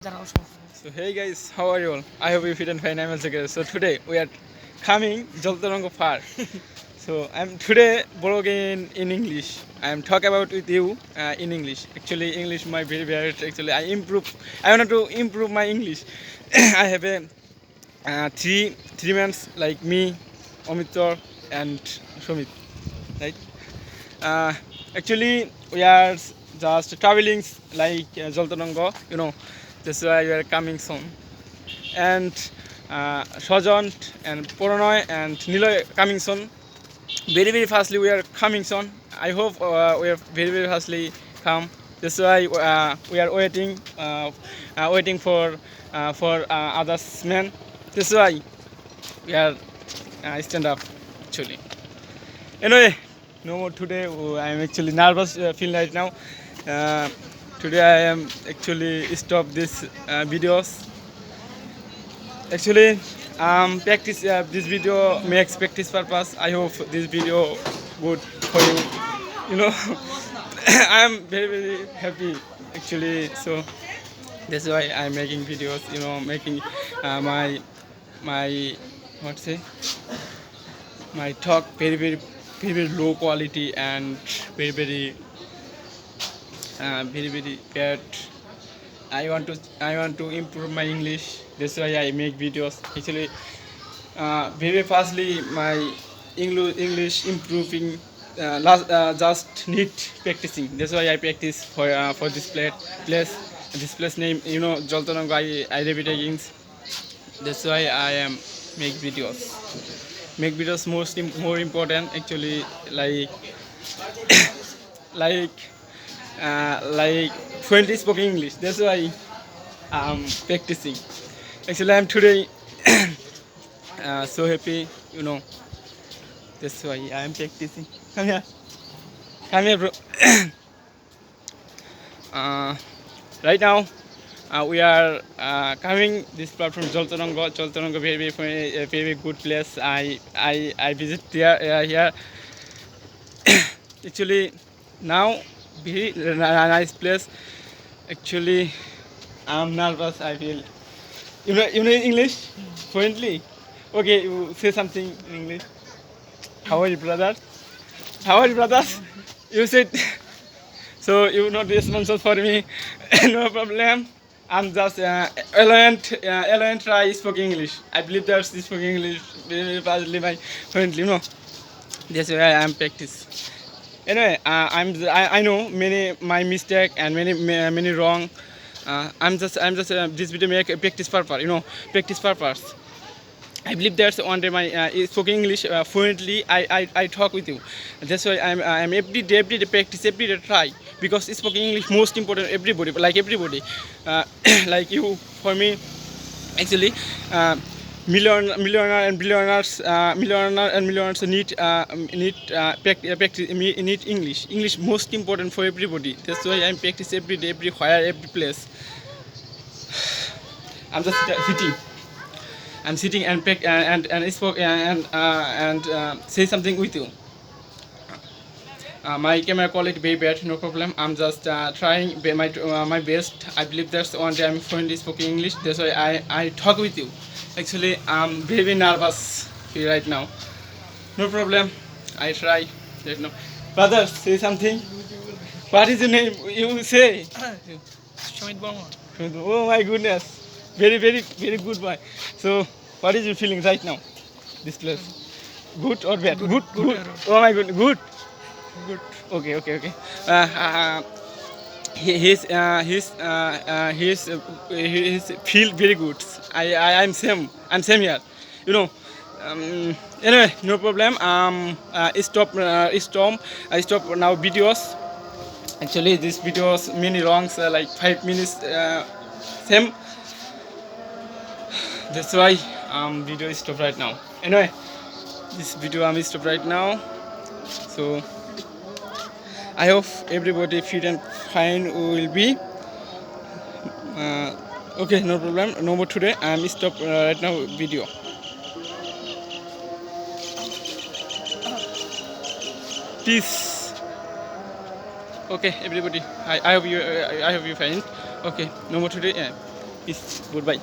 So hey guys, how are you all? I hope you fit and fine. I'm also good. So today we are coming Joltaranga Park. So I'm today vlogging in English. I'm talk about with you in English. Actually, English my very bad. Actually, I want to improve my English. I have a three men like me, Omitor, and Shomit. Right? Uh, Actually, we are just traveling like Joltaranga. That's why we are coming soon. And Sajan and Poronoy and Niloy coming soon. Very fastly we are coming soon. I hope we are very fastly come. That's why we are waiting for others men. That's why we are stand up actually. Anyway, no more today. I am actually nervous feel right now. Uh, Today I am actually stop this videos. Actually, practice this video makes practice purpose. I hope this video good for you. I am very happy actually. So that's why I'm making videos. Making my what say my talk very low quality and very bad. I want to improve my English. That's why I make videos. Actually, very fastly my English improving. Just need practicing. That's why I practice for this place. This place name, Joltananga. I repeat again. That's why I am make videos. Make videos more important actually like like fluently spoken English. That's why I'm practicing. Actually, I'm today so happy. That's why I'm practicing. Come here, bro. uh, right now, we are coming this platform Joltaranga. Joltaranga very good place. I visit there here. Actually, now very nice place. Actually, I'm nervous. I feel. You know English fluently. Okay, you say something in English. How are you, brothers? How are you, brothers? You said so. You not responsible for me. No problem. I'm just eloquent try speak English. I believe that's speak English very fastly by fluently. That's why I'm practice. Anyway, I know many my mistake and many wrong. I'm just this video make a practice purpose. Practice purpose. I believe that's one day my spoken English fluently. I talk with you. That's why I'm every day practice, every day try, because spoken English most important everybody, like everybody, like you for me actually. Millionaire and billionaires, millionaire and millionaires need English. English most important for everybody. That's why I'm practice every day, everywhere, every place. I'm just sitting. I'm sitting and spoke and say something with you. My camera quality very bad, no problem. I'm just trying my best. I believe that's one day I'm fluently speaking English. That's why I talk with you. Actually, I'm very nervous here right now. No problem. I try. Right now. Brother, say something. What is your name? You say. Shamit Burma. Oh my goodness. Very good boy. So, what is your feeling right now? This place. Good or bad? Good. Oh my goodness. Good. Good. Okay. Uh, uh, his feel very good. I'm same. I'm same here. You know. Anyway, no problem. Stop. I stop now videos. Actually, this videos many longs like 5 minutes. Same. That's why video is stop right now. Anyway, this video I'm stop right now. So I hope everybody fit and fine will be. Okay, no problem. No more today. I'm stop right now video. Peace. Okay, everybody. I hope you find. Okay, no more today. Yeah. Peace. Goodbye.